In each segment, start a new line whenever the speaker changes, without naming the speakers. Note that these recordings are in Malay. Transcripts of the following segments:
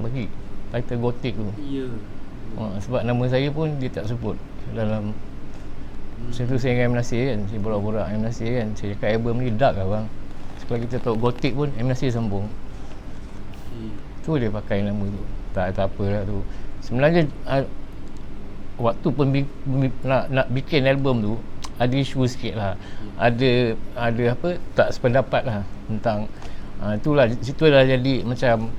bagi title Gothic tu.
Ya.
Sebab nama saya pun dia tak sebut dalam saya tu saya dengan M. Nasir kan, saya borak-borak M. Nasir kan, saya cakap album ni dark lah bang. Kalau kita tahu Gothic pun M. Nasir sambung. Tu dia pakai nama tu. Tak apalah tu. Sebenarnya waktu nak bikin album tu ada isu sikit lah. Ada apa, tak sependapat lah tentang itulah, situ dah jadi macam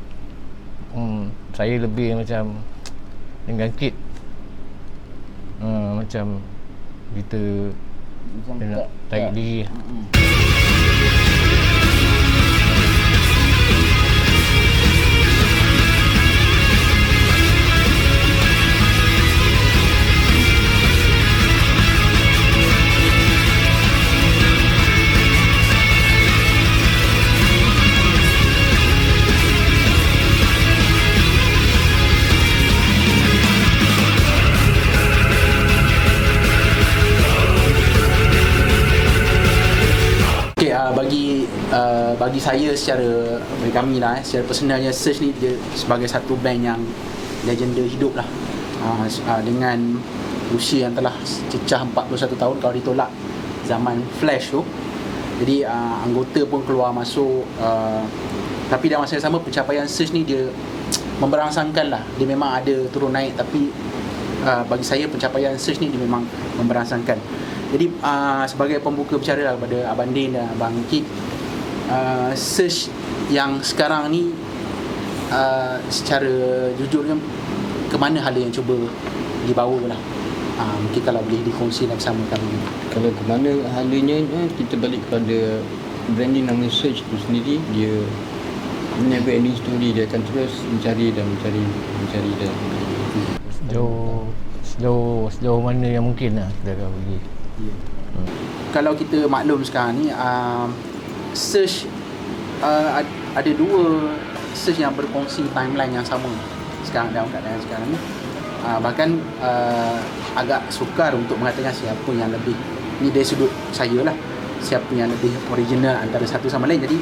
saya lebih macam dengan Kid macam kita nak tarik diri.
Bagi saya secara, bagi kami lah secara personalnya, Search ni dia sebagai satu band yang legenda hidup lah, dengan usia yang telah cecah 41 tahun kalau ditolak zaman Flash tu. Jadi anggota pun keluar masuk, tapi dalam masa yang sama pencapaian Search ni dia memberangsangkan lah. Dia memang ada turun naik, tapi bagi saya pencapaian Search ni dia memang memberangsangkan. Jadi sebagai pembuka bicara lah kepada Abang Din dan Abang Kid, Search yang sekarang ni secara jujurnya ke mana hala yang cuba dibawa lah, mungkin kalau boleh dikongsi bersama kami.
Kalau ke mana halanya, kita balik kepada branding nama Search tu sendiri. Dia never ending story, dia akan terus mencari dan
sejauh mana yang mungkin lah kita akan pergi.
Kalau kita maklum sekarang ni, Search ada dua Search yang berkongsi timeline yang sama sekarang dalam keadaan sekarang ni. Bahkan agak sukar untuk mengatakan siapa yang lebih, ni dari sudut saya lah, siapa yang lebih original antara satu sama lain. Jadi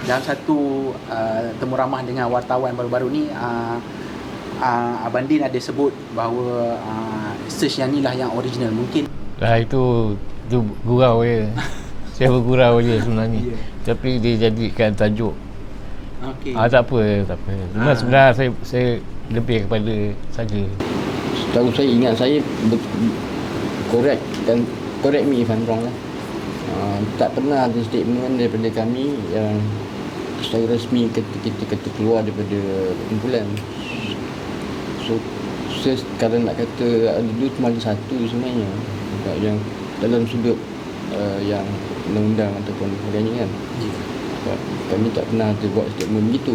dalam satu temu ramah dengan wartawan baru-baru ni, Abang Din ada sebut bahawa Search yang ni lah yang original. Mungkin
itu gurau je. Saya bergurau je sebenarnya. Tapi dia jadikan tajuk. Tak apa. Cuma sebenarnya saya lebih kepada saja.
Setahu saya, ingat saya correct me if I'm wrong lah. Tak pernah ada statement daripada kami yang secara rasmi kita kata keluar daripada kumpulan. So kalau nak kata ada dua, cuma ada satu sebenarnya yang dalam sudut yang undang-undang ataupun sebagainya kan. Sebab kami tak pernah ada buat statement begitu.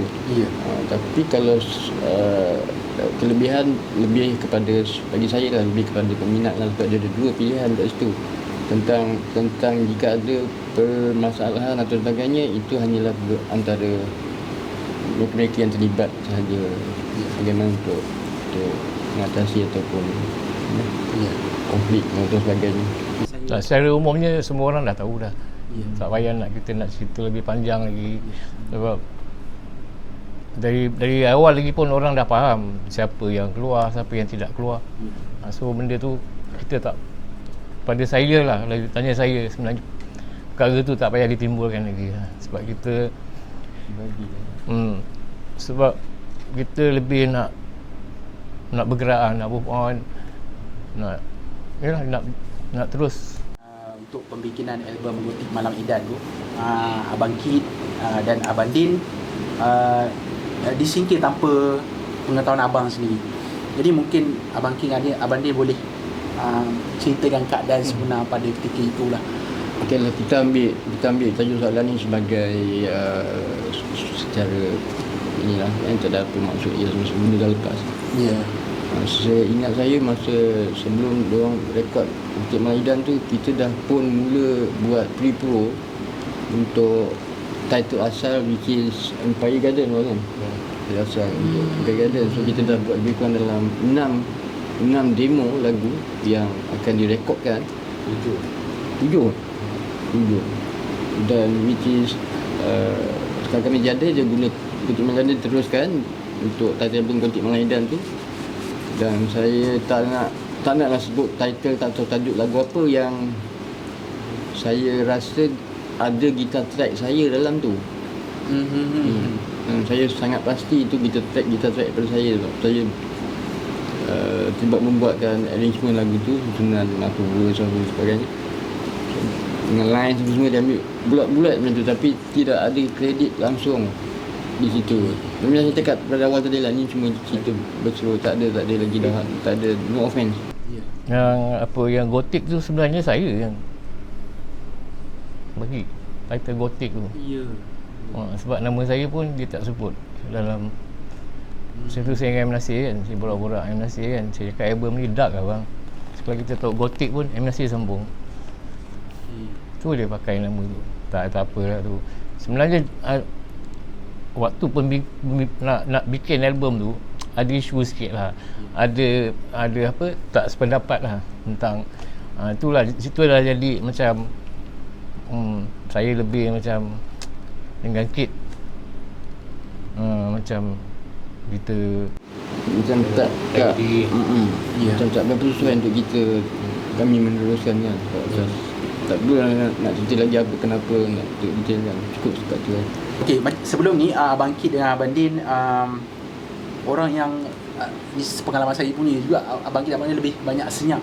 Tapi kalau kelebihan lebih kepada, bagi saya lah, lebih kepada peminat lah, sebab dia ada dua pilihan kat situ. Tentang jika ada permasalahan atau sebagainya, itu hanyalah antara mereka yang terlibat sahaja, bagaimana untuk mengatasi ataupun konflik atau sebagainya.
Secara umumnya semua orang dah tahu dah. Tak payah kita nak cerita lebih panjang lagi. Sebab dari awal lagi pun orang dah faham siapa yang keluar, siapa yang tidak keluar. So benda tu kita tak, pada saya lah, tanya saya sebenarnya perkara tu tak payah ditimbulkan lagi. Sebab kita sebab kita lebih nak bergerak, nak move on, nak terus.
Untuk pembikinan album Gothic Malam Edan tu, Abang Kid dan Abang Din disingkir tanpa pengetahuan abang sendiri. Jadi mungkin Abang Din boleh ceritakan keadaan sebenar pada ketika itulah.
Okeylah, kita ambil tajuk soalan ni sebagai secara inilah yang tak ada apa maksud ia semua dah lepas. Saya ingat saya masa sebelum diorang rekod Gothic Malam tu, kita dah pun mula buat pre-pro untuk title asal, which is Empire Garden kan. Title asal untuk Empire Garden. So kita dah buat lebih kurang dalam 6 demo lagu yang akan direkodkan. 7 dan which is sekarang kami jadi je guna Gontik Malaydan teruskan untuk title album Gontik Malaydan tu, dan saya tak naklah sebut title atau tajuk lagu apa yang saya rasa ada gitar track saya dalam tu. Dan saya sangat pasti itu gitar track daripada saya, sebab saya terlibat membuatkan arrangement lagu tu, susunan apa verse dan sebagainya, dengan line semua dia ambil bulat-bulat macam tu, tapi tidak ada kredit langsung di situ. Macam saya cakap pada awal tadi lah, ni cuma cerita berseru, tak ada lagi dah, tak ada, no offense.
Yang gotik tu sebenarnya saya yang bagi title gotik tu. Sebab nama saya pun dia tak sebut dalam. Saya tu saya dengan M. Nasir kan, saya borak-borak M. Nasir kan, saya cakap album ni dark lah bang. Setelah kita tahu gotik pun M. Nasir sambung. Tu dia pakai nama tu. Tak apalah tu. Sebenarnya waktu nak bikin album tu ada isu sikit lah. Ada apa, tak sependapat lah tentang itulah, situ dah jadi macam saya lebih macam dengan Kit macam kita
macam tak macam tak berperluan untuk kami meneruskan kan. Tak perlu nak cerita lagi apa kenapa nak detailkan, cukup sekat tu kan.
Okey, sebelum ni Abang Kit dengan Abang Din, orang yang ni pengalaman saya punya juga, Abang Kit abangnya lebih banyak senyap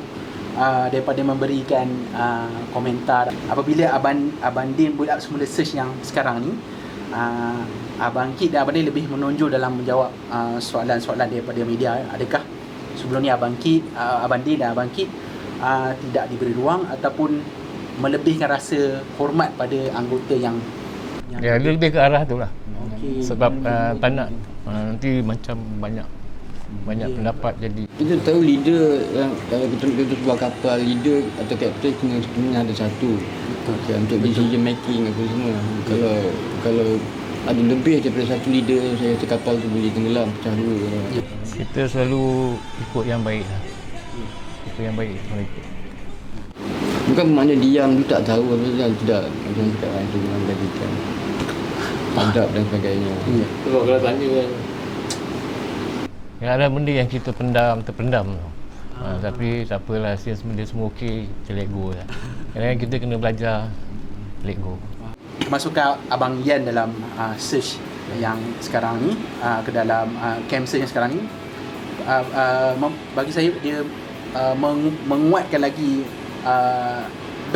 daripada memberikan komentar. Apabila Abang Din build up semula search yang sekarang ni, Abang Kit dan Abang Din lebih menonjol dalam menjawab soalan-soalan daripada media. Adakah sebelum ni Abang Din dan Abang Kit tidak diberi ruang ataupun melebihkan rasa hormat pada anggota yang
ya, lebih ke arah tu lah. Sebab tak nak nanti macam banyak pendapat jadi.
Kita tahu leader yang kalau kita sebuah kapal, leader atau kapten kena ada satu. Okay, untuk decision making apa semua. Kalau ada lebih daripada satu leader, saya rasa kapal tu boleh tenggelam, pecah dua.
Kita selalu ikut yang baik lah. Ikut yang baik mereka.
Bukan makna diam tu tak tahu apa saja, tidak. Macam cakap orang tu memang jadikan adab dan sebagainya.
Kalau tanya kan, ada benda yang kita terpendam tu. Tapi tak apalah, dia semua okey, kita let go lah. Kadang-kadang kita kena belajar let go.
Masukkan Abang Yan dalam search yang sekarang ni, ke dalam camp search yang sekarang ni, bagi saya dia menguatkan lagi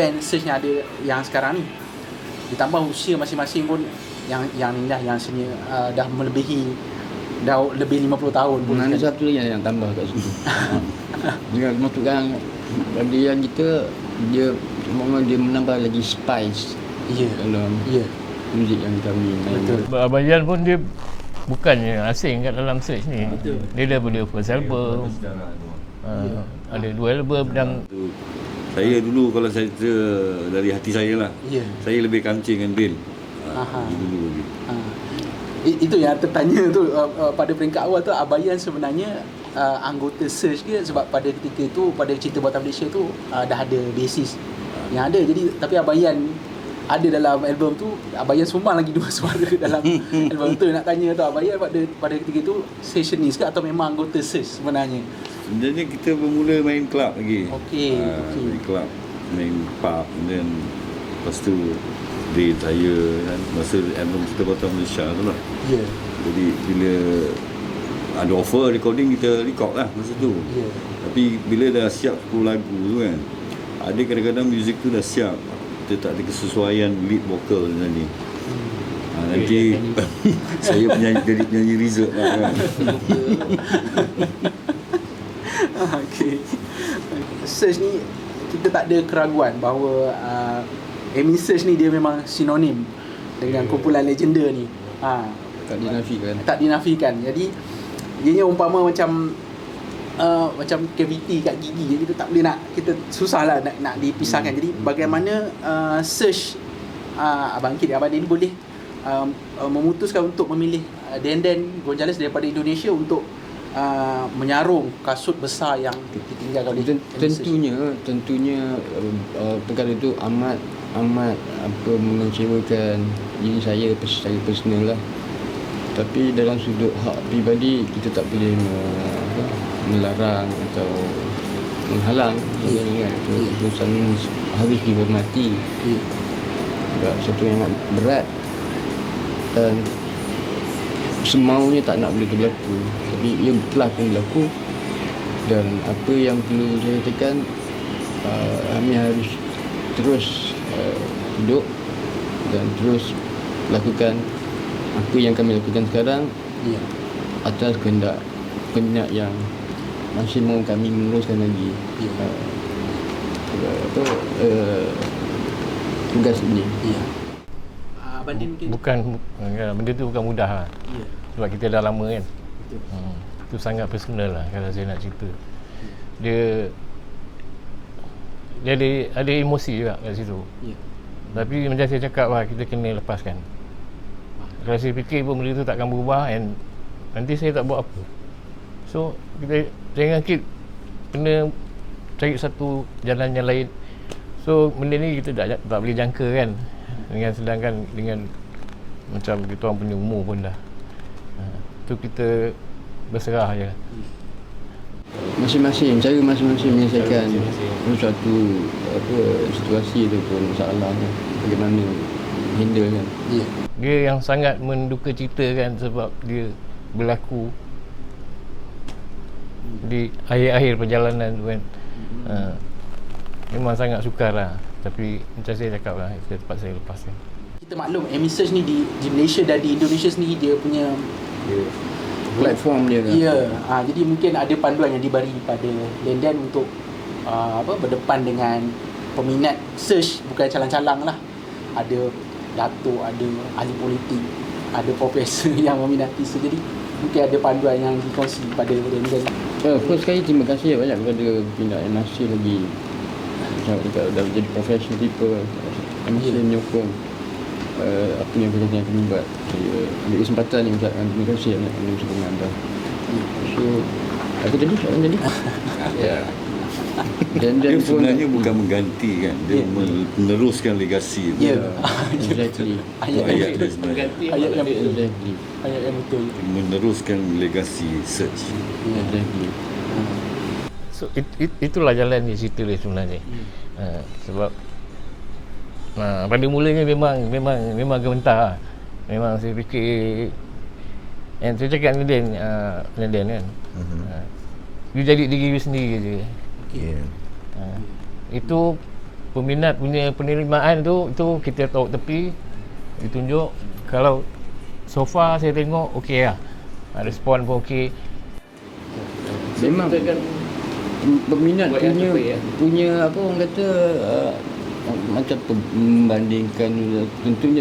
band search yang ada yang sekarang ni. Ditambah usia masing-masing pun yang ni lah, yang senior dah melebihi lebih 50 tahun pun.
Ada satu lagi yang tambah kat situ. Dia masukkan pada yang kita, dia menambah lagi spice dalam muzik yang kita main.
Betul.
Abang Yan pun dia bukannya asing kat dalam search ni.
Betul.
Dia daripada first album, ada 2 album dan
saya dulu kalau saya cerita dari hati saya lah, saya lebih kancing dengan Din dulu lagi.
Itu yang tertanya tu, pada peringkat awal tu Abang Yan sebenarnya anggota search ke, sebab pada ketika tu, pada cerita Buatan Malaysia tu dah ada basis yang ada. Jadi tapi Abang Yan ada dalam album tu, Abang Yan sumbang lagi 2 suara dalam album tu. Nak tanya tu, Abang Yan pada ketika tu sessionist ke atau memang anggota search sebenarnya?
Sebenarnya kita bermula main club lagi. Main club, main pub, dan lepas tu Din, saya kan, masa album kita Buatan Malaysia tu lah. Jadi bila ada offer recording, kita record lah masa tu. Tapi bila dah siap 10 lagu tu kan, ada kadang-kadang muzik tu dah siap, kita tak ada kesesuaian lead vocal ni. Nanti saya jadi penyanyi resort lah kan.
Search ni kita tak ada keraguan bahawa Amy Search ni dia memang sinonim dengan kumpulan legenda ni. Tak dinafikan. Jadi ianya umpama macam cavity kat gigi, kita tak boleh kita susahlah nak dipisahkan. Jadi bagaimana Search Abang Kit, Abang Din boleh memutuskan untuk memilih Den Gonzales daripada Indonesia untuk menyarung kasut besar yang ditinggalkan oleh
tentunya perkara itu amat mengecewakan diri saya secara personal lah. Tapi dalam sudut hak pribadi, kita tak boleh melarang atau menghalang. Keputusan harus dihormati. Satu yang amat berat dan semaunya tak nak boleh berlaku, tapi ia telah pun berlaku. Dan apa yang perlu saya katakan, kami harus terus hidup dan terus lakukan apa yang kami lakukan sekarang atas kehendak yang masih mahu kami meneruskan lagi tugas ini.
Benda tu bukan mudah lah. Sebab kita dah lama kan. Itu sangat personal lah kalau saya nak cerita. Dia ada emosi juga kat situ. Tapi macam saya cakap lah, kita kena lepaskan. Kalau saya fikir pun benda tu takkan berubah, and nanti saya tak buat apa. So saya kena cari satu jalan yang lain. So benda ni kita tak boleh jangka kan. Sedangkan dengan macam kita orang punya umur pun dah. Tu kita berserah je.
Cara masing-masing menyelesaikan suatu situasi tu pun masalah kan. Bagaimana handle kan.
Dia yang sangat menduka cita kan, sebab dia berlaku di akhir-akhir perjalanan tu kan. Memang sangat sukar lah. Tapi macam saya cakap lah, kita terpaksa lepaskan.
Kita maklum M-Research ni di Malaysia dan di Indonesia sendiri dia punya
platform dia kan.
Jadi mungkin ada panduan yang diberi pada Lendan untuk berdepan dengan peminat search, bukan calang-calang lah. Ada datuk, ada ahli politik, ada profesor yang meminati. So, jadi mungkin ada panduan yang dikongsi pada Lendan.
First sekali terima kasih banyak kepada pihak NRC lagi. Dekat dah jadi professional people, NRC menyokong apa yang kerja yang kami buat. Saya ambil kesempatan ni ucapkan terima kasih banyak kepada sokongan anda. So, apa tadi soalan tadi? Dan
dia sebenarnya bukan mengganti kan, dia meneruskan legasi.
Exactly.
Ayat dia sebenarnya.
Ayat yang betul.
Meneruskan legasi search.
Exactly.
So itulah jalan ni cerita dia sebenarnya. Sebab pada mulanya memang gementar lah. Memang saya fikir, yang saya cakap dengan Lendan kan, you jadi diri you sendiri je. Itu peminat punya penerimaan tu kita tahu tepi, ditunjuk. Kalau so far saya tengok okey lah, respon pun okey.
Memang peminat punya apa orang kata macam membandingkan, tentunya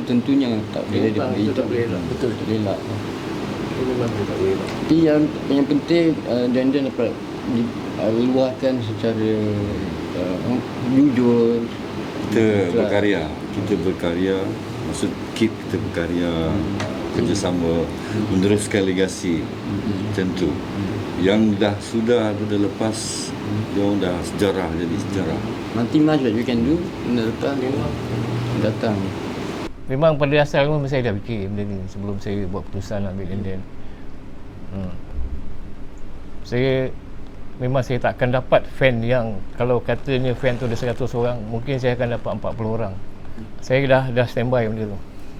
tak boleh betul tak boleh lah. Tapi yang penting dan dapat luahkan secara jujur. Kita berkarya, maksud kita berkarya, kerjasama, meneruskan legasi. Tentu yang sudah lepas, dia orang dah sejarah, jadi sejarah. Nothing much that you can do, lepas datang.
Memang pada asal memang saya dah fikir benda ni sebelum saya buat keputusan nak ambil Lendan. Saya takkan dapat fan yang, kalau katanya fan tu ada 100 orang, mungkin saya akan dapat 40 orang. Saya dah standby benda tu.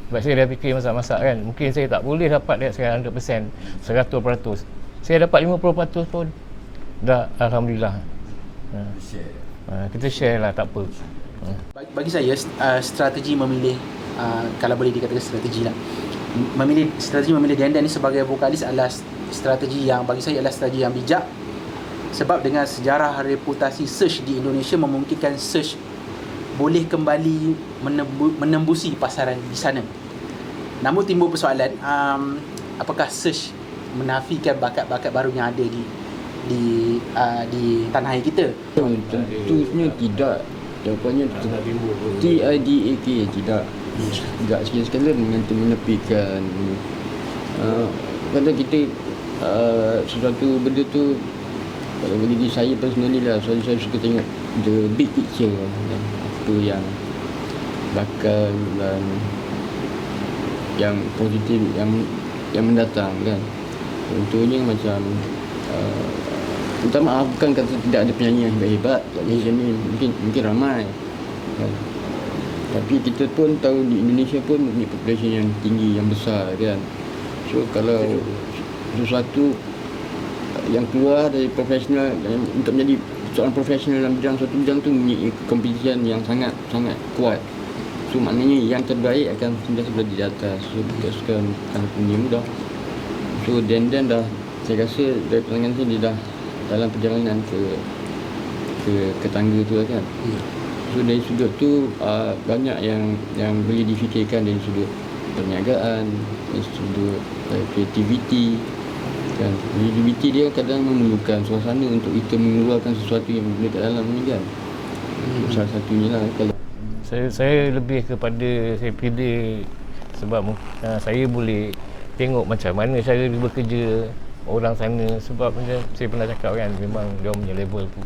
Sebab saya dah fikir masak-masak kan, mungkin saya tak boleh dapat 100%, 100%. Saya dapat 50% pun dah alhamdulillah. Kita share lah, tak apa.
Bagi saya strategi memilih, kalau boleh dikatakan strategi lah, strategi memilih Lendan ni sebagai vokalis adalah strategi yang bagi saya adalah strategi yang bijak. Sebab dengan sejarah reputasi search di Indonesia memungkinkan search boleh kembali menembusi pasaran di sana. Namun timbul persoalan, apakah search menafikan bakat-bakat baru yang ada di tanah air kita?
Tentunya tidak. Jawapannya TIDAK tidak. Tidak sekali-sekala menepikan. Kadang kita sesuatu benda tu, kalau bagi saya personally lah, saya suka tengok the big picture, apa yang bakal dan yang positif, yang yang mendatang kan. Contohnya macam minta maaf, bukan kata tidak ada penyanyi yang hebat kat Malaysia ni, mungkin ramai kan. Tapi kita pun tahu di Indonesia pun mempunyai population yang tinggi, yang besar kan. So kalau sesuatu yang keluar dari profesional untuk menjadi seorang profesional dalam bidang suatu bidang tu mempunyai competition yang sangat kuat. So maknanya yang terbaik akan sentiasa berada di atas. So kita suka punya mudah. So dan dah saya rasa dari pandangan saya dia dah dalam perjalanan ke tangga tu lah kan. So dari sudut tu banyak yang boleh difikirkan dari sudut perniagaan, dari sudut kreativiti kan. Kreativiti dia kadang memerlukan suasana untuk kita mengeluarkan sesuatu yang boleh kat dalam ni kan. Salah satunya lah kalau
saya lebih kepada saya pilih sebab saya boleh tengok macam mana cara dia bekerja orang sana, sebab macam saya pernah cakap kan, memang dia punya level tu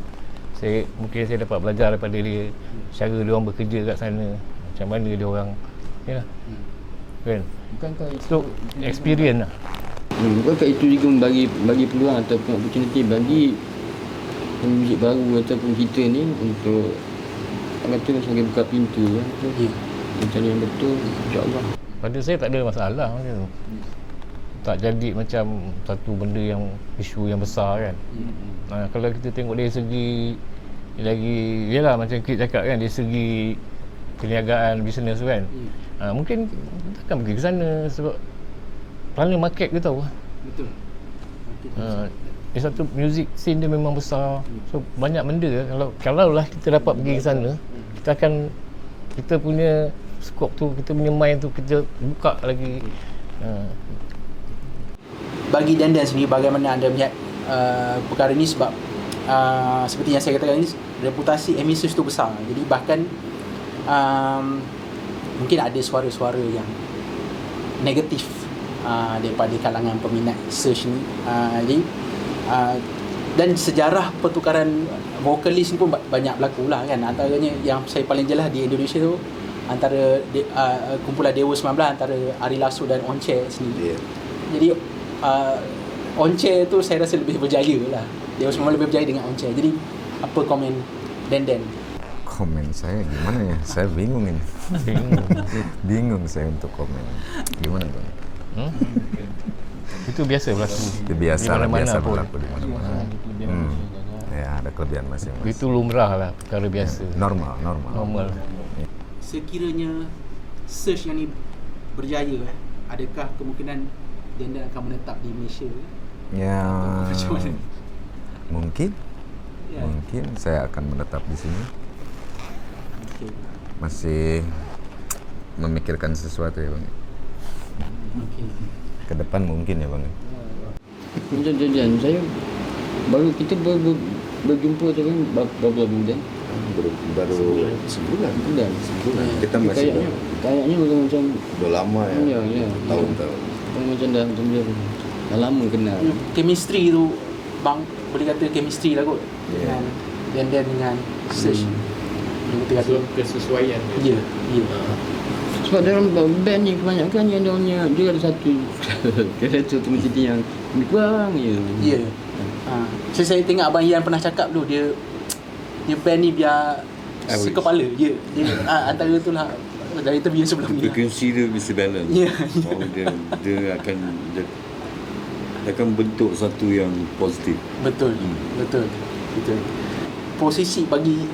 mungkin saya dapat belajar daripada dia cara dia orang bekerja kat sana, macam mana dia orang yalah kan,
bukankah
so experience lah.
Bukankah itu juga bagi peluang ataupun opportunity bagi pemuzik baru ataupun kita ni untuk kata sebagai buka pintu kan. Cara yang betul, insya-Allah.
Pada saya tak ada masalah macam tu. Tak jadi macam satu benda yang isu yang besar kan. Kalau kita tengok dari segi lagi yalah macam kita cakap kan, dari segi perniagaan bisnes tu kan. Mungkin kita akan pergi ke sana sebab mana market kita tahu.
Betul.
Dia satu music scene dia memang besar. So banyak benda kalau lah kita dapat pergi ke sana, kita punya skop tu, kita punya mind tu kita buka lagi.
Bagi Dan sendiri, bagaimana anda melihat perkara ni? Sebab seperti yang saya katakan ni, reputasi Amy Search tu besar. Jadi bahkan mungkin ada suara-suara yang negatif daripada kalangan peminat Search ni. Jadi dan sejarah pertukaran vokalis ni pun banyak berlaku lah kan. Antaranya yang saya paling jelas di Indonesia tu antara kumpulan Dewa 19 antara Ari Lasso dan Once sendiri. Jadi Once tu saya rasa lebih berjaya lah. Dewa 19 lebih berjaya dengan Once. Jadi apa komen Dan?
Komen saya gimana ya? Saya bingung ini. Bingung saya untuk komen. Gimana bang?
Itu biasa berlaku.
Itu biasa
pun.
berlaku di mana-mana. Ya, ada kelebihan masing-masing.
Itu lumrah lah, perkara biasa.
Normal.
Sekiranya Search yang ni berjaya, adakah kemungkinan Dan akan menetap di Malaysia?
Ya,
Macam mana?
mungkin saya akan menetap di sini. Masih memikirkan sesuatu ya bang. Ke depan mungkin ya bang.
Macam Jajan, saya kita berjumpa tu kan berapa bulan?
Baru sebulan. Kita masih
kayaknya macam
dah lama ya.
Ya.
Tahun-tahun.
Macam dah lama kenal.
Chemistry tu bang, boleh kata chemistry lah kot. Dan dengan Search.
So, kesesuaian
dia. Ya.
Sebab dalam band ni kebanyakan yang dia ada satu karakter mesti yang lebih kurang je.
Ya. Saya tengok Abang Ian pernah cakap tu, dia band ni biar sekepala je. Dia antara tu lah dari interview sebelum ni.
Frekuensi dia mesti balance.
Ya.
Dia akan bentuk satu yang positif.
Betul. Posisi bagi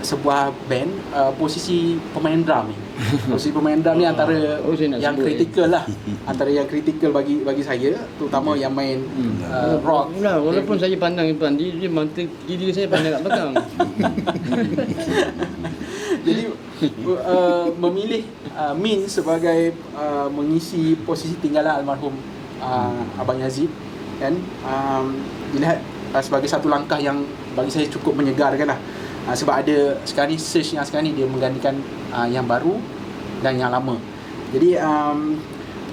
sebuah band, posisi pemain drum ni. Posisi pemain drum ni antara yang kritikal lah. Antara yang kritikal bagi saya, terutama yang main rock.
Walaupun saya pandang depan dia mata kiri saya pandang kat belakang.
Jadi memilih Min sebagai mengisi posisi tinggalan almarhum Abang Yazid kan, dilihat sebagai satu langkah yang bagi saya cukup menyegarkan lah. Sebab ada sekarang ni Search yang sekarang ni dia menggantikan yang baru dan yang lama. Jadi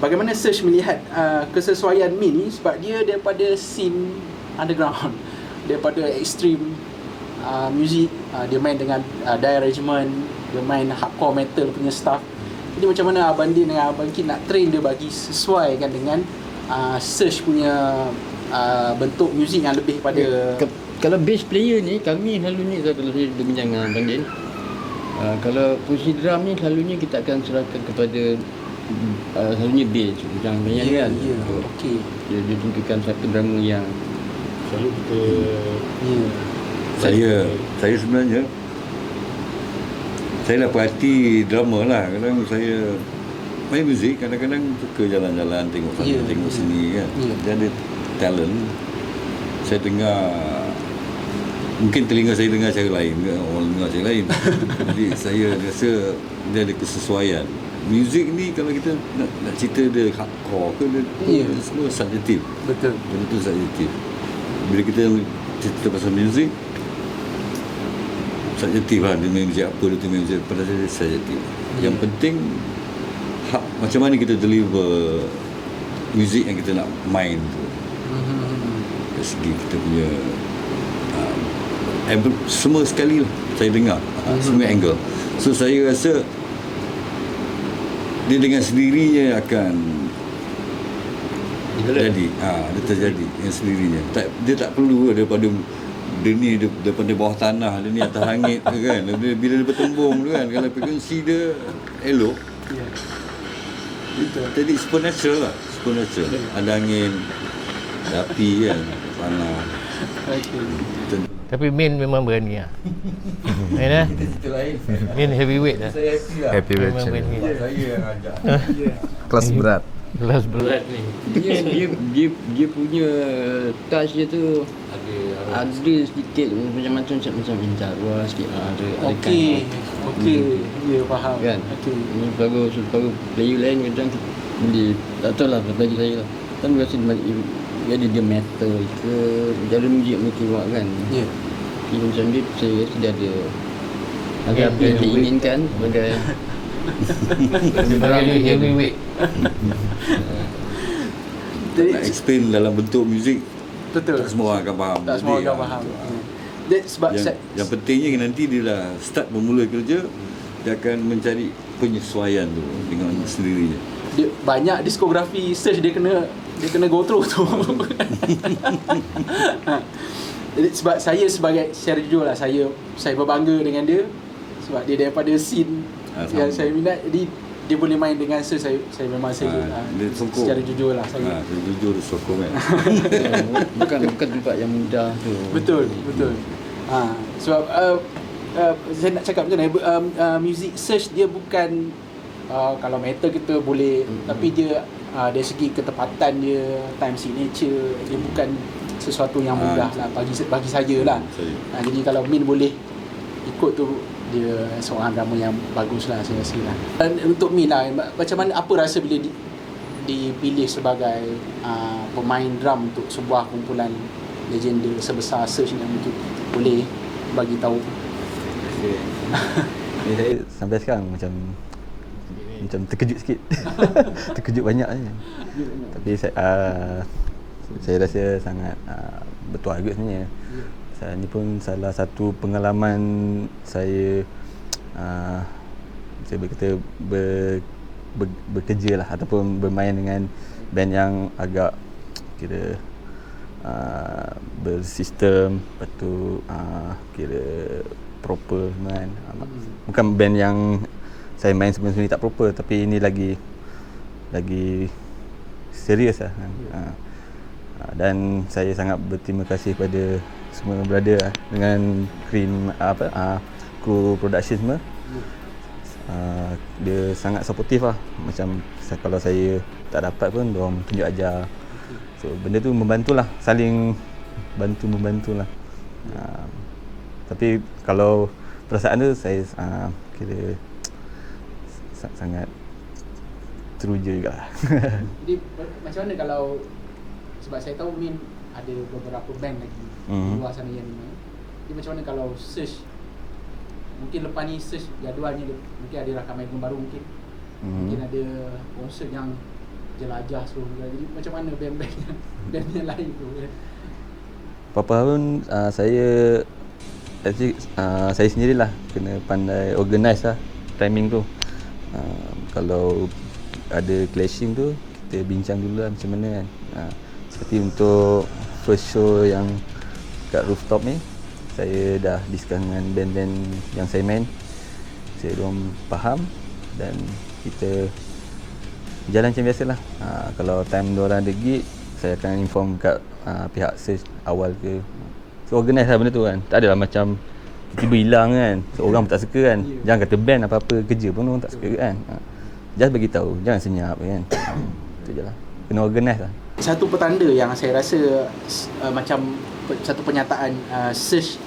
bagaimana Search melihat kesesuaian Min ni, sebab dia daripada scene underground, daripada extreme music, dia main dengan Dire Regiment, dia main hardcore metal punya stuff. Jadi macam mana Abang Din dengan Abang Kit nak train dia bagi sesuai kan dengan search punya bentuk muzik yang lebih pada
kalau bass player ni, kami selalunya kalau saya berbincang dengan Abang Din, kalau posisi drum ni selalunya kita akan serahkan kepada selalunya bass yang banyak kan.
Okey.
Dia tentukan satu drummer yang selalu kita
Saya sebenarnya saya dah perhati drama lah. Kadang saya main muzik, kadang-kadang suka jalan-jalan, tengok sana, tengok sini kan. Dia ada talent. Saya dengar, mungkin telinga saya dengar cara lain ke, orang dengar cara lain. Jadi saya rasa dia ada kesesuaian. Muzik ni kalau kita nak cerita dia hardcore ke, dia semua subjektif.
Betul.
Betul subjektif. Bila kita cerita pasal muzik, subjektif lah, dia main muzik apa, dia main muzik, pada saya subjektif. Yang penting macam mana kita deliver muzik yang kita nak main tu. Dari segi kita punya semua sekali lah saya dengar, semua angle. So saya rasa dia dengan sendirinya akan jadi, dia terjadi dengan sendirinya. Dia tak perlu daripada dia ni daripada bawah tanah, dia ni atas langit ke kan. Bila dia bertembung tu kan, kalau frekuensi dia elok, jadi supernatural lah, supernatural. Ada angin, ada api kan, panas.
Tapi Min memang berani lah. Min lah. Min heavyweight lah.
saya happy lah.
Happy
Memang
Rachel.
berani.
Saya yang ajak.
Kelas berat.
Kelas berat ni.
Dia punya touch dia tu ada sedikit macam mencarwa sikit.
Okey. Ya, faham.
Kan? Ini baru player lain kadang dia tak tahu lah bagi saya lah. Kan biasa dia ada metal ke cara muzik mereka buat kan. Tapi macam dia saya rasa dia ada apa yang dia inginkan sebagai
Sebagai heavyweight.
Nak explain dalam bentuk muzik,
Betul.
tak semua orang akan faham.
Tak semua
Jadi,
orang faham. Sebab
yang pentingnya nanti dia dah start bermula kerja, dia akan mencari penyesuaian tu dengan sendirinya.
dia banyak diskografi search dia kena go through tu. Jadi sebab saya secara jujur lah, saya berbangga dengan dia sebab dia daripada scene yang saya minat, jadi dia boleh main dengan saya memang
dia sokong.
secara jujur lah saya.
Dia jujur, dia sokong kan.
bukan tempat yang mudah tu.
Betul. Sebab saya nak cakap macam mana, music search dia bukan kalau metal kita boleh, tapi dia dari segi ketepatan dia, time signature, dia bukan sesuatu yang mudah lah bagi saya lah. Jadi kalau Min boleh ikut tu, dia seorang drama yang bagus lah saya rasa lah. Dan untuk Min lah, macam mana, apa rasa bila dipilih sebagai pemain drum untuk sebuah kumpulan legenda sebesar Search yang mungkin boleh bagi tahu?
Saya sampai sekarang macam terkejut sikit. Terkejut banyak je. Tapi saya rasa sangat bertuah juga sebenarnya. Ini pun salah satu pengalaman saya boleh kata bekerja lah, ataupun bermain dengan band yang agak kira bersistem, lepas tu kira proper kan. Bukan band yang saya main sebelum-sebelum ni tak proper, tapi ini lagi serius lah kan. Dan saya sangat berterima kasih pada semua brother dengan kru production semua. Dia sangat supportive lah. Macam kalau saya tak dapat pun diorang tunjuk ajar. So benda tu membantulah, saling membantulah. Tapi kalau perasaan tu saya kira sangat teruja juga.
Jadi macam mana kalau, sebab saya tahu Min ada beberapa band lagi di luar sana yang main. Jadi macam mana kalau Search, mungkin lepas ni Search jadualnya mungkin ada rakaman album baru, mungkin ada konsert yang jelajah seluruh. Jadi macam mana band-band yang lain tu?
Beberapa tahun saya sendirilah kena pandai organize lah timing tu. kalau ada clashing tu kita bincang dulu lah macam mana kan. Seperti untuk first show yang kat rooftop ni, saya dah discuss dengan band-band yang saya main. Saya diorang faham dan kita jalan macam biasalah. Kalau time diorang ada gig, saya akan inform kat pihak search awal ke. So organize lah benda tu kan. Tak adalah macam tiba-tiba hilang kan. Seorang pun tak suka kan. Jangan kata band apa-apa kerja pun orang tak suka kan. Just bagi tahu, jangan senyap kan. Itu je lah. Kena organize lah.
Satu petanda yang saya rasa macam satu pernyataan search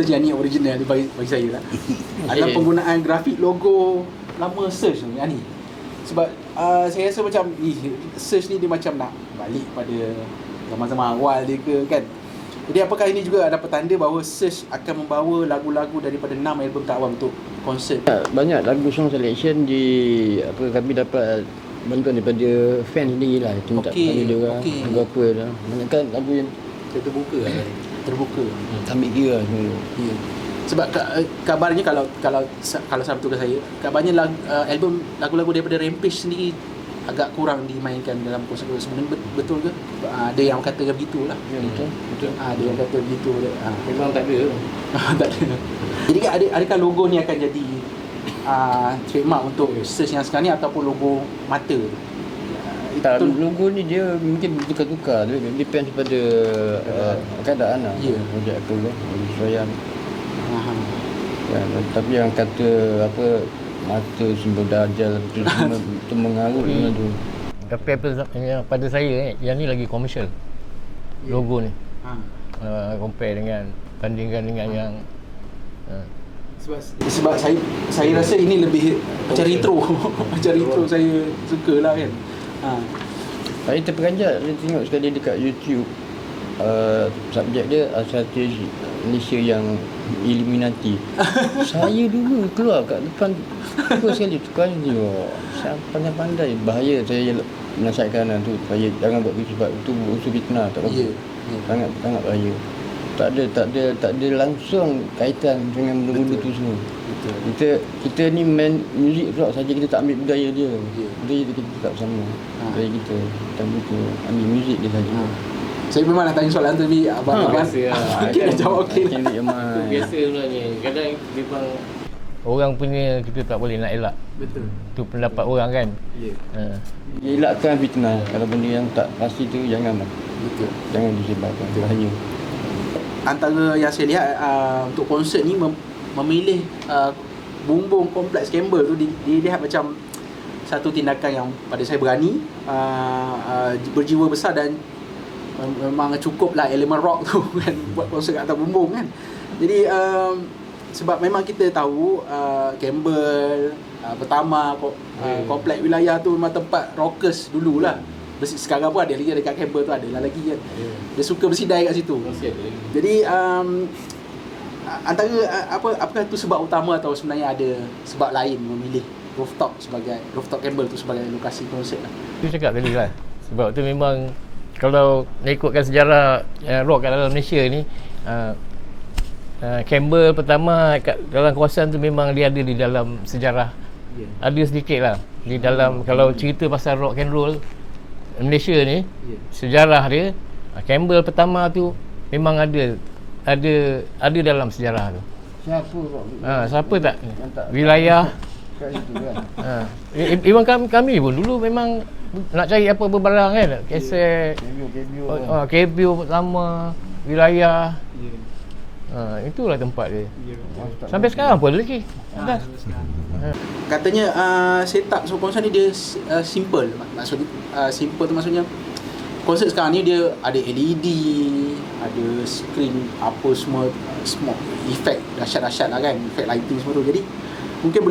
yang ni original bagi saya lah. Adalah penggunaan grafik logo nama search ni. Sebab saya rasa macam search ni dia macam nak balik pada zaman-zaman awal dia ke kan. Jadi apakah ini juga ada petanda bahawa search akan membawa lagu-lagu daripada 6 album tak awal untuk konsert?
Banyak lagu song selection kami dapat bantuan daripada fan sendiri lah. Itu tak tanya dia orang lagu apa dah. Banyak kan lagu yang terbuka lah.
Terbuka.
Ambil kira semua.
Ya. Sebab kabarnya kalau saya betulkan saya, kabarnya album lagu-lagu daripada Rampage sendiri agak kurang dimainkan dalam konsert. Sebenarnya betul ke? Ada yang kata begitulah.
Ya, betul.
Ada yang kata begitu.
Memang tak ada.
Tak ada. Jadi adakah logo ni akan jadi trademark untuk search yang sekarang ni ataupun logo mata?
Tak, logo ni dia mungkin tukar-tukar. Dia depends pada keadaan lah.
Ya.
Projek apa kan. Sesuaian. Tapi yang kata mata simbol dajal itu mengarut dengan tu.
Tapi pada saya yang ni lagi komersial. Logo ni. Compare dengan bandingkan dengan yang
sebab saya rasa ini lebih macam retro. Macam retro saya sukalah kan.
Saya terperanjat dia tengok sekali dekat YouTube. Subjek dia artis Malaysia yang Illuminati. Saya dulu keluar kat depan terus sekali tukar ni. Saya pandai-pandai. Bahaya saya menasihatkan tu supaya jangan buat begitu sebab itu unsur fitnah tak bagus. Sangat bahaya. Tak ada langsung kaitan dengan benda-benda tu semua. Betul. Kita ni main muzik rock saja, kita tak ambil budaya dia. Budaya dia kita tak sama. Budaya kita betul ambil muzik dia saja.
Saya memang nak tanya soalan tu tapi abang okey jawab okey.
Biasa sebenarnya. Kadang memang orang punya kita tak boleh nak elak.
Betul.
Tu pendapat orang kan.
Elakkan fitnah. Kalau benda yang tak pasti tu janganlah.
Betul.
Jangan disebarkan. Bahaya.
Antara yang saya lihat untuk konsert ni memilih bumbung kompleks Campbell tu dilihat macam satu tindakan yang pada saya berani, berjiwa besar dan memang cukuplah elemen rock tu kan buat konsert kat atas bumbung kan. Jadi sebab memang kita tahu Campbell pertama kompleks wilayah tu memang tempat rockers dululah. Sekarang pun ada lagi dekat Campbell tu ada lagi kan. Dia suka bersidai kat situ. Jadi antara apakah itu sebab utama atau sebenarnya ada sebab lain memilih rooftop Campbell tu sebagai lokasi konsert lah.
Tu cakap tadi lah. Sebab tu memang kalau ikutkan sejarah rock kat dalam Malaysia ni, Campbell pertama kat dalam kawasan tu memang dia ada di dalam sejarah. Ada sedikit lah di dalam kalau cerita pasal rock and roll Malaysia ni, sejarah dia Campbell pertama tu memang ada dalam sejarah tu.
Siapa rock?
Siapa tak? Wilayah
kat situ kan.
Even kami pun dulu memang nak cari apa-apa barang kan, kaset, KBO pertama, wilayah. Itulah tempat dia. Sampai sekarang pun ada lagi.
Katanya setup so konsert ni dia simple. Simple tu maksudnya konsert sekarang ni dia ada LED, ada screen apa semua efek dahsyat-dahsyat lah kan, efek lighting semua tu. Jadi mungkin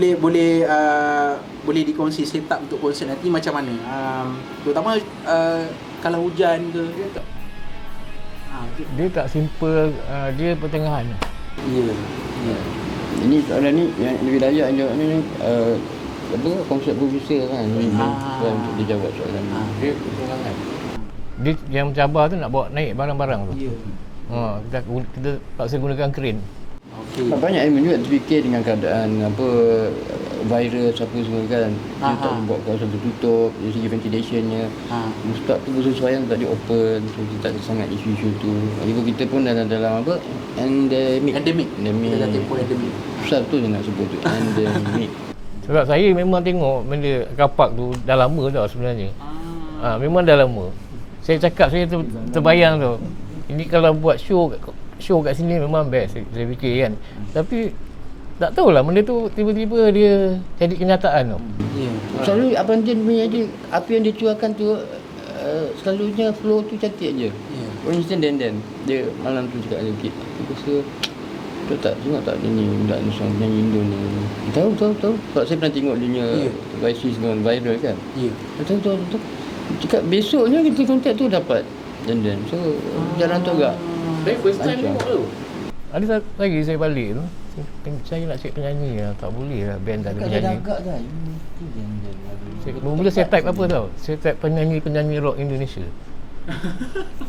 boleh dikongsi setup untuk konsert nanti macam mana, terutama kalau hujan ke.
Dia tak simple, dia pertengahan.
Ya.
Ini soalan ni yang wilayah yang jawab ni konsep producer kan. Untuk dia jawab soalan ni. Dia pertengahan.
Dia yang mencabar tu nak bawa naik barang-barang tu. Kita paksa gunakan kren.
Banyak yang juga terfikir dengan keadaan virus apa semua kan. Dia tak buat kawasan tertutup, dari segi ventilationnya. Rooftop tu bersesuaian tak di-open, so kita tak ada sangat isu-isu tu. Lagi kita pun dalam apa? Endemic.
Kita dah tempoh endemic.
Susah tu je nak sebut tu, endemic.
Sebab saya memang tengok benda kapak tu dah lama dah sebenarnya. Memang dah lama. Saya cakap, saya terbayang tu. Ini kalau buat show kat sini memang best, saya fikir kan. Tapi tak tahulah benda tu tiba-tiba dia jadi kenyataan tu.
Selalu Abang Jen punya dia, apa yang dia cuakan tu selalunya flow tu cantik je. For instance Dan dia malam tu cakap ada sikit. Aku rasa betul tak? Tengok tak dia ni budak ni seorang penyanyi Indo ni. Tahu. Sebab saya pernah tengok dia punya YC dengan viral kan. Tahu. Cakap besoknya kita kontak tu dapat Dan. So jalan tu agak.
Saya first time tengok tu. Ada lagi saya balik tu. Saya nak cek penyanyi lah. Tak boleh lah band tak ada penyanyi.
Agak dah.
Mula saya type apa tau? Saya type penyanyi rock Indonesia.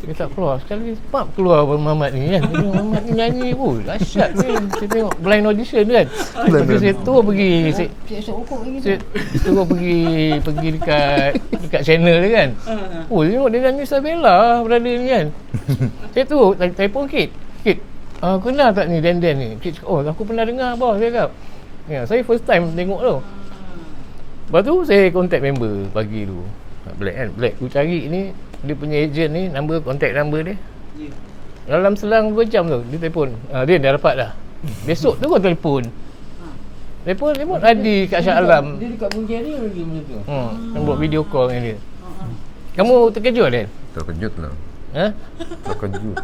Saya tak keluar. Sekali pap keluar Muhammad ni kan. Muhammad ni nyanyi pun. Dahsyat ni. Saya tengok blind audition kan. Tapi saya terus pergi. Saya terus pergi dekat channel dia kan. Oh, tengok dia nyanyi Isabella brother ni kan. Saya terus telefon Kit. Kenal tak ni Dan ni? Kit cakap, oh aku pernah dengar bos dia cakap. Ya, saya first time tengok tu. Lepas tu saya contact member pagi tu. Black aku cari ni dia punya agent ni, contact number dia. Dalam selang 2 jam tu dia telefon. Dia dah dapat dah. Besok tu kau telefon. Telefon Adi kat Shah Alam.
Dia dekat Bulgaria lagi benda tu.
Buat video call dengan dia. Kamu terkejut Dan?
Terkejut lah. Terkejut.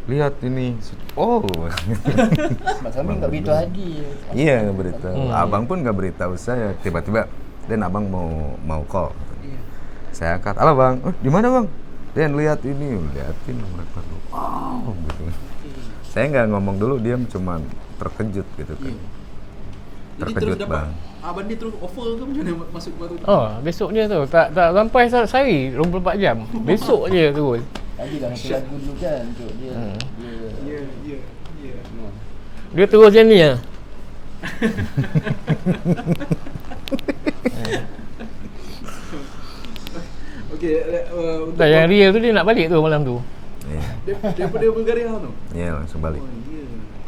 Lihat ini. Oh.
Kami tak beritahu Hadi.
Iya, nggak beritahu. Abang pun nggak beritahu saya. Tiba-tiba Dan abang mau call. Saya angkat. Halo bang. Di mana bang? Dan lihat ini. Liatin nomor baru. Oh gitu. Saya nggak ngomong dulu, diam, cuman terkejut gitu kan. Terkejut bang.
Abang dia terus offer ke macam mana masuk baru tu?
Besoknya tu tak sampai sehari 24 jam. Besok je terus.
Tadi dah satu lagu dulu kan untuk dia.
Dia terus macam ni lah.
Okey,
Tak, yang real tu dia nak balik tu malam tu.
daripada Bulgaria tu.
Iya, langsung balik.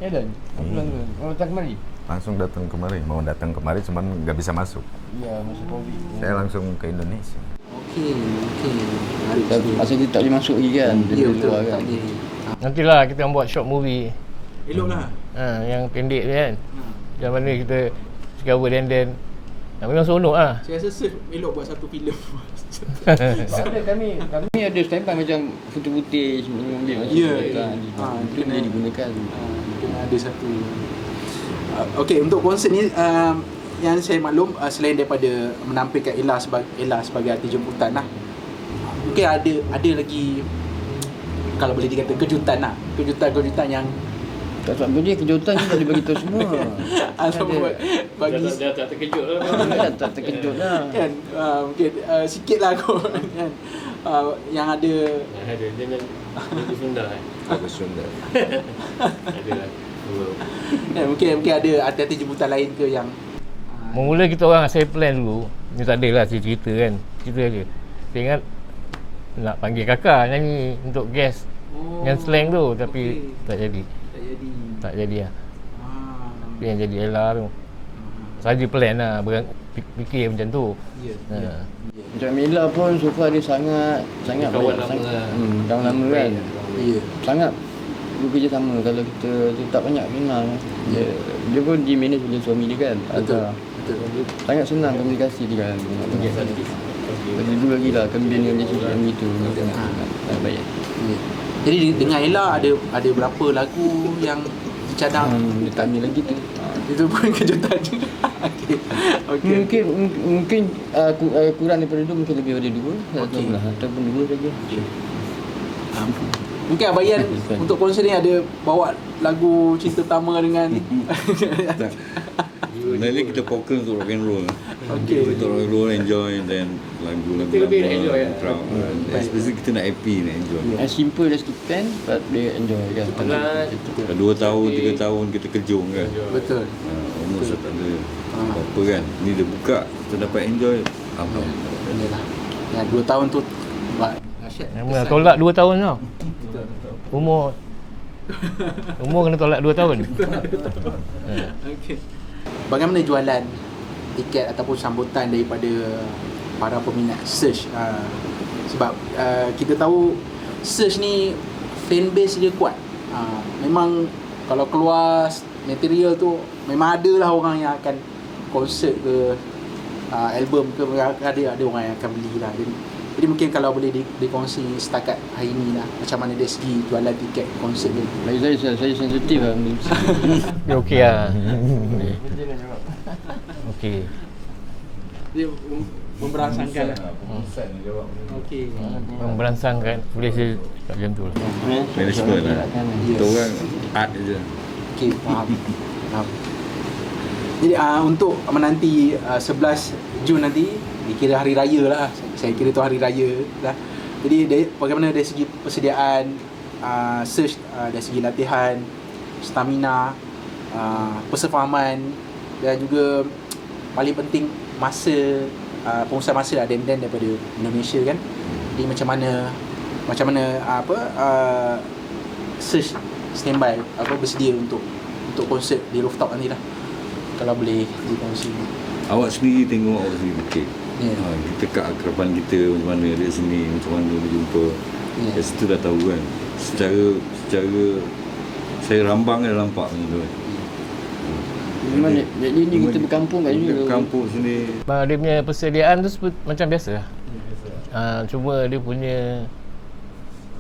Ya Dan. Pulang tu. Mau datang kemari?
Langsung datang kemari. Mau datang kemari cuman nggak bisa masuk.
Ya, masa Covid.
Saya langsung ke Indonesia.
Okey.
Masa dia tak boleh masuk lagi kan. Dia
Betul
keluar kan.
Nantilah kita buat short movie.
Eloklah.
Yang pendek tu kan. Macam mana kita discover Dan. Memang seronok lah.
Saya rasa elok buat satu filem.
Ada kami ada standby macam foto putih ambil macam tu kan. Itu boleh digunakan.
Kena ada satu. Okey, untuk konsert ni yang saya maklum selain daripada menampilkan Ella sebagai artis jemputan lah. Mungkin ada lagi, kalau boleh dikata kejutan lah. Kejutan yang
Tak sebab dia kejutan kita dia bagi tahu semua.
bagi
Dah tak terkejut lah.
Tak terkejut lah.
kan mungkin sikit lah kot kan. Yang ada
Dia Sunda kan?
Aku Sunda.
Ada lah.
kan, mungkin ada artis jemputan lain ke yang
Mula kita orang saya plan dulu. Ni tak adalah cerita kan. Cerita je. Saya ingat nak panggil kakak nyanyi untuk guest yang slang tu, tapi tak jadi. Tak jadi lah. Tapi yang jadi Ella tu saja plan lah, fikir macam tu.
Macam Ella pun so far dia sangat
kawan
banyak,
lama lah.
kawan lama kan.
Ya.
Sangat bekerja sama. Kalau kita tak banyak kenal, dia pun di manage oleh suami dia kan.
Betul.
Sangat senang komunikasi dia kan. Jadi dulu lagi lah kembina relationship yang itu. Baik.
Jadi dengan Ella ada berapa lagu yang dicadang?
Dia tanya lagi tu.
Itu pun kejutan juga. Okey.
Mungkin kurang daripada 2, mungkin lebih daripada 2 ataupun 2 saja.
Mungkin Abayan untuk konser ni ada bawa lagu Cinta Pertama dengan
Sebenarnya kita fokus untuk rock and roll.
Okay.
Untuk rock and roll, enjoy, dan lagu-lagu
Kita lebih nak enjoy,
crowd. Especially kita nak happy, nak enjoy.
As simple as kita can, but they enjoy kan.
Penat.
2 tahun, 3 tahun kita kejung kan.
betul.
Almost tak ada apa-apa kan. Ni dia buka, kita dapat enjoy. Alhamdulillah.
Yalah. Ya 2 tahun tu dahsyat.
Nama tolak 2 tahun tau. Umur kena tolak 2 tahun.
Okey. Bagaimana jualan tiket ataupun sambutan daripada para peminat Surge? Sebab kita tahu Surge ni fanbase dia kuat. Memang kalau keluar material tu memang ada lah orang yang akan konsert ke album ke, ada orang yang akan beli lah. Jadi mungkin kalau boleh dikongsi setakat hari ni lah, macam mana dari segi jualan tiket konsert ni.
Bagi saya sensitif lah.
Dia okey lah. Okey.
Dia memberangsangkan lah. Okey.
Memberangsangkan, boleh saya cakap macam tu lah.
Management lah. Kita orang art je.
Okey, faham. Jadi untuk menanti 11 Jun nanti, dikira hari raya lah. Saya kira tu hari raya lah. Jadi bagaimana dari segi persediaan Surge, dari segi latihan, stamina, persefahaman, dan juga paling penting masa, pengusaha masa dan daripada Indonesia kan. Jadi macam mana Surge standby bersedia untuk konsert di rooftop nanti lah, kalau boleh dikongsi.
Awak sendiri tengok awak sendiri bukit. Kita kat akraban kita macam mana dia sini, macam mana dia jumpa. Kat situ dah tahu kan. Secara saya rambang dah nampak macam tu kan.
Memang jadi ni kita berkampung kat sini.
Berkampung sini.
Dia punya persediaan tu macam biasa lah. Cuma dia punya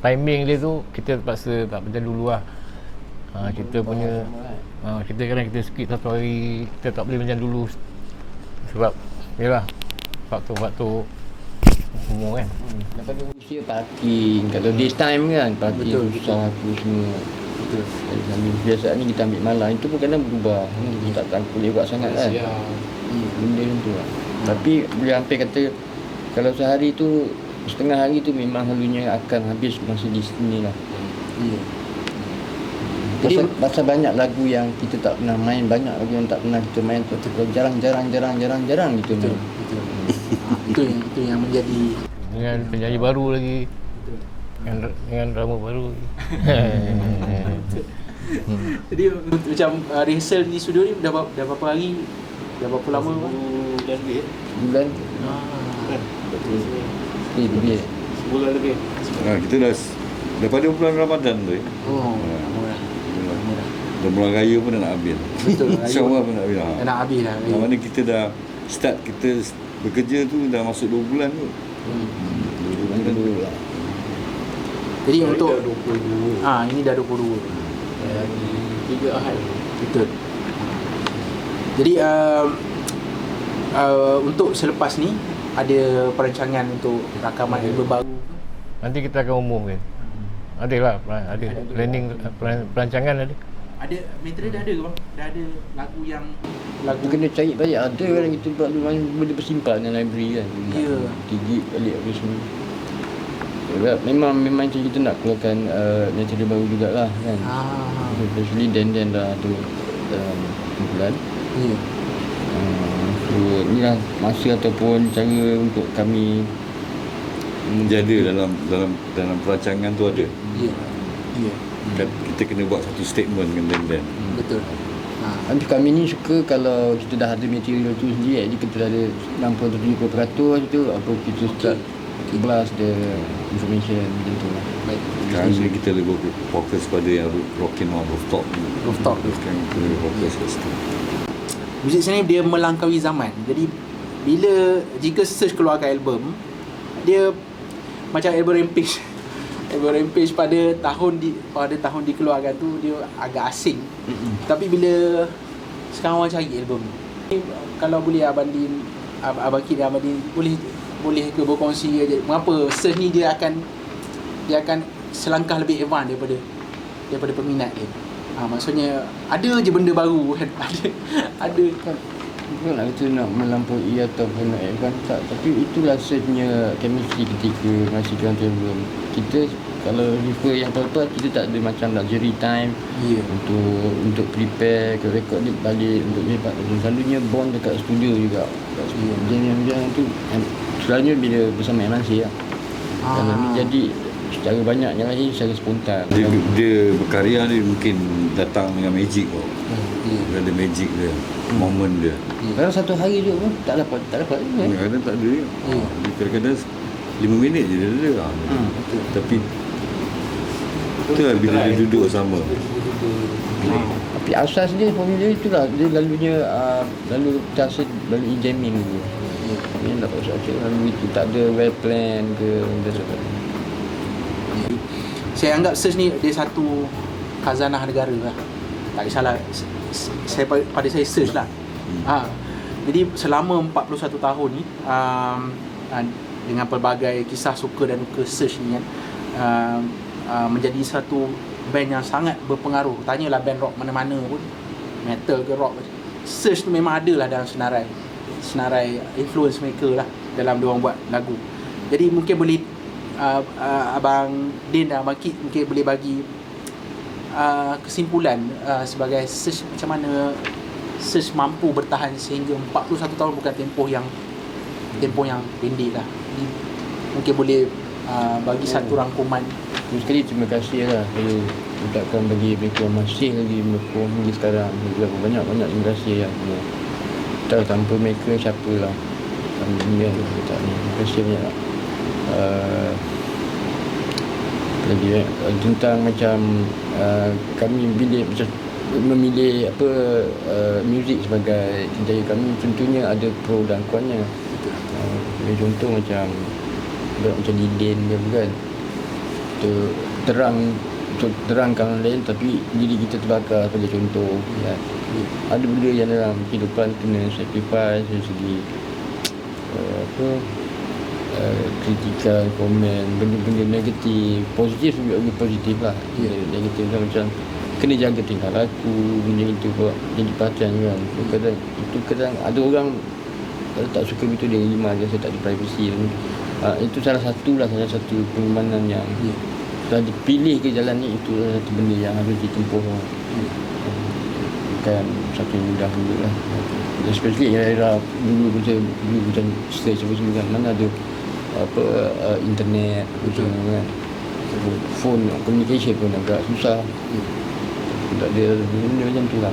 timing dia tu kita terpaksa tak macam dulu lah. Kita punya kita kadang kita skip satu hari, kita tak boleh macam dulu sebab yalah faktor-faktor semua kan.
Daripada usia parking, kalau day time kan parking susah apa semua. Betul. Biasa ni kita ambil malam, itu pun kadang berubah. Kita tak boleh buat sangat kan. Benda macam tu lah. Tapi boleh hampir kata kalau sehari tu, setengah hari tu memang selalunya akan habis masa di sini lah. Pasal banyak lagu yang kita tak pernah main, banyak lagu yang tak pernah kita main tu. Jarang gitu main.
Betul. Itu yang menjadi
dengan penyanyi baru lagi. Dengan drama baru lagi.
Jadi macam rehearsal di studio ni dah berapa hari? Dah berapa lama?
Bulan. Lebih.
Sebulan lebih.
Kita dah daripada bulan Ramadan tu. Dan bulan raya pun dah nak habis.
Betul.
InsyaAllah pun nak habis.
Nak habis lah.
Mana kita dah start, kita bekerja tu dah masuk 2 bulan tu. 2 bulan dulu lah.
Jadi untuk
dah 22.
Ini dah 22.
Lagi 3 Ahad.
Betul. Jadi untuk selepas ni ada perancangan untuk rakaman album baru.
Nanti kita akan umumkan. Ada planning, perancangan ada.
Ada material dah ada ke bang? Dah ada lagu yang
Lagu kena cari balik. Ada kan kita buat benda bersimpan dalam library kan.
Ya.
Gig balik apa semua. Memang macam kita nak keluarkan material baru jugalah kan. Especially Dan dah tu dalam bulan.
Ya.
So inilah masa ataupun cara untuk kami
Menjadi dalam perancangan tu ada.
Ya.
Kita kena buat satu statement dengan Dan.
Betul.
Nanti kami ni suka kalau kita dah ada material tu sendiri, jadi kita dah ada 60-70% tu, apa kita start blast the information macam tu lah.
Baik.
Sekarang ni kita lebih fokus pada yang rocking on rooftop. Sekarang kita lebih fokus kat situ.
Muzik sebenarnya dia melangkaui zaman. Jadi jika Surge keluarkan album, dia macam album Rampage. Album Rampage pada tahun dikeluarkan tu dia agak asing. Tapi bila sekarang orang cari album ni, kalau boleh Abang Kid boleh ke berkongsi mengapa Surge ni dia akan selangkah lebih advance daripada peminat dia. Maksudnya ada je benda baru kan. ada
Bukan nak kata nak melampaui ataupun nak advance tak, tapi itulah sebenarnya chemistry ketika menghasilkan album. Kita kalau refer yang apa-apa, kita tak ada macam luxury time untuk prepare ke record dia balik untuk lepak. Selalunya bond dekat studio juga. Macam tu selalunya bila bersama MNC lah. Kalau ni jadi secara banyaknya lagi secara spontan.
Dia berkarya dia mungkin datang dengan magic kok. Dia ada magic dia, moment dia.
Kadang satu hari je pun tak dapat
Kadang tak ada dia. Kadang-kadang 5 minit je dia ada. Tapi itulah bila dia duduk sama.
Tapi asas dia formula itulah, dia lalu terasa lalu jamming dulu. Ni tak usah lalu itu tak ada well plan ke
Saya anggap search ni dia satu khazanah negara lah. Tak kisahlah, pada saya search lah. Jadi selama 41 tahun ni dengan pelbagai kisah suka dan duka search ni kan, menjadi satu band yang sangat berpengaruh. Tanyalah band rock mana-mana pun, metal ke rock, search tu memang ada lah dalam senarai influence mereka lah dalam diorang buat lagu. Jadi mungkin boleh Abang Din dan Abang Kit mungkin boleh bagi kesimpulan sebagai search, macam mana search mampu bertahan sehingga 41 tahun, bukan tempoh yang pendek lah. Jadi, mungkin boleh bagi satu rangkuman.
Terus sekali terima kasih lah saya ucapkan bagi mereka masih lagi mendukung hingga sekarang. Banyak-banyak terima kasih lah. Tak tanpa mereka siapalah dunia tak ni. Terima kasih banyak lah. Lagi tentang macam kami memilih muzik sebagai kerjaya kami, tentunya ada pro dan konnya. Contoh macam Lilin dia bukan terangkan lain tapi diri kita terbakar pada contoh ya. Ada benda yang dalam kehidupan kena sacrifice dari segi kritikan, komen, benda-benda negatif, positif juga positif lah. Negatif lah macam kena jaga tingkah laku, benda itu jadi perhatian kan. Kadang ada orang kalau tak suka begitu dia lima dia tak ada privacy. Itu salah satu pengembangan yang telah dipilih ke jalan ni. Itu satu benda yang harus ditempuh. Bukan satu yang mudah dulu lah. Especially era dulu macam stage apa semua kan, mana ada internet macam kan, phone communication pun agak susah. Tak ada benda macam tu lah.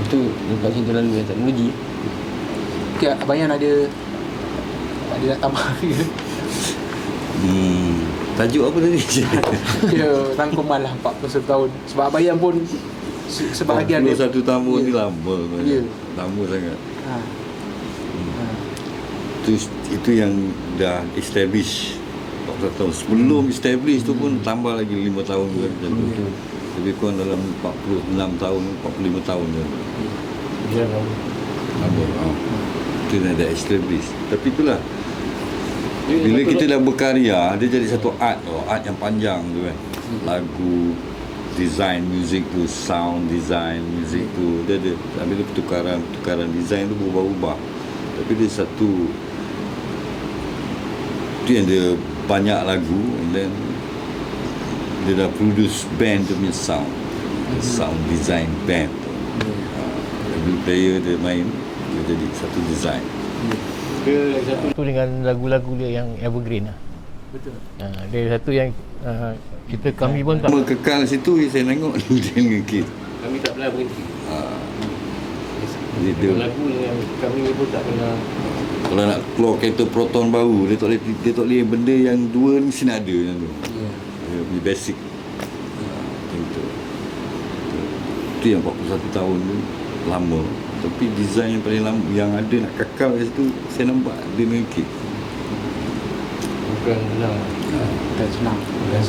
Itu lepas itu lalu teknologi.
Okay, Abang Yan ada nak tambah ke?
Tajuk apa tadi?
Dia rangkuman lah 41 tahun. Sebab Abang Yan pun sebahagian
41 tahun ni lama. Lama sangat. Itu yang dah establish 40 tahun. Sebelum establish tu pun tambah lagi 5 tahun ke macam tu. Lebih kurang dalam 46 tahun, 45 tahun je.
Ya,
lama. Itu dah establish. Tapi itulah, bila kita dah berkarya, dia jadi satu art yang panjang tu kan. Lagu, design muzik tu, sound design muzik tu, dia ada. Bila pertukaran design tu berubah-ubah. Tapi dia satu, tu yang dia banyak lagu, and then dia dah produce band tu punya sound design band tu. Bila player dia main, dia jadi satu design.
Itu dengan lagu-lagu dia yang evergreen lah.
Betul.
Dia satu yang kami pun tak
kekal situ. Saya tengok dia dengan Kit.
Kami tak pernah berhenti.
Dia
lagu dengan kami pun tak pernah.
Kalau nak keluar kereta Proton baru, dia tak boleh benda yang dua ni mesti nak ada macam tu. Dia punya basic. Itu yang 41 tahun tu lama. Tapi design yang paling lama yang ada nak kekal kat situ, saya nampak dia dengan Kit.
Bukan senang.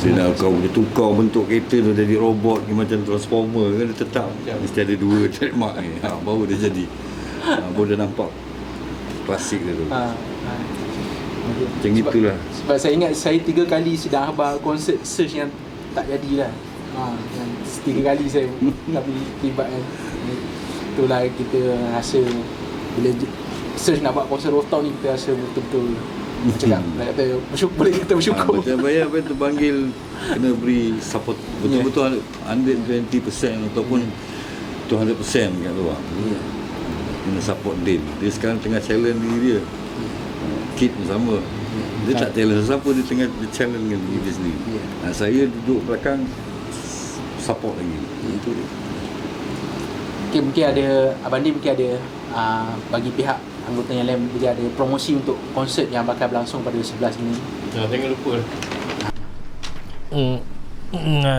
Dia dah kau boleh tukar bentuk kereta tu jadi robot macam transformer kan, dia tetap mesti ada dua trademark ni. Baru dia jadi. Baru dia nampak klasik dia tu. Macam itulah.
Sebab saya ingat saya 3 kali sidang khabar konsert search yang tak jadilah. Yang 3 kali saya tapi terlibat kan. Itulah kita rasa bila search nak buat konser rooftop ni, kita rasa betul-betul cakap kata bersyukur, boleh kata bersyukur.
Macam bayar apa terpanggil kena beri support betul-betul 120% ataupun 200% kat luar. Kena support dia sekarang tengah challenge diri dia. Kit pun sama. Dia tak challenge siapa, dia tengah challenge dengan diri dia sendiri. Saya duduk belakang support lagi. Itu dia.
Okay, mungkin ada Abang Din mungkin ada bagi pihak anggota yang lain dia ada promosi untuk konsert yang bakal berlangsung pada 11 Juni.
Jangan lupa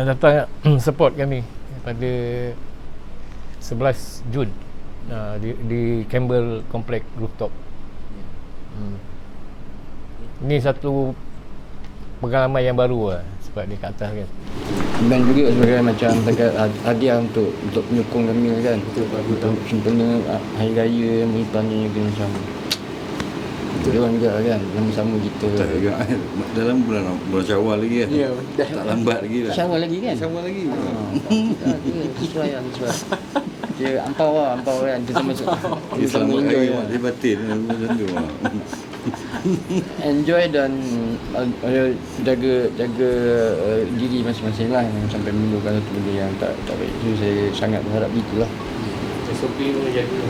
datang support kami pada 11 Jun di Campbell Complex Rooftop. Ini satu pengalaman yang baru sebab di kat atas kan.
Dan juga sebagai macam hadiah untuk penyokong kami kan. Untuk sempena hari raya menyimpannya juga macam dia orang juga kan sama-sama kita.
Tak juga dalam bulan Syawal lagi kan.
Ya,
tak lambat lagi lah.
Syawal lagi kan?
Syawal lagi.
Sesuai. Dia ampau kan. Kita masuk.
Dia selamat lagi dia batin macam tu.
Enjoy dan jaga diri masing-masing lah, sampai menimbulkan satu benda yang tak baik. Itu saya sangat berharap gitulah.
SOP pun jaga.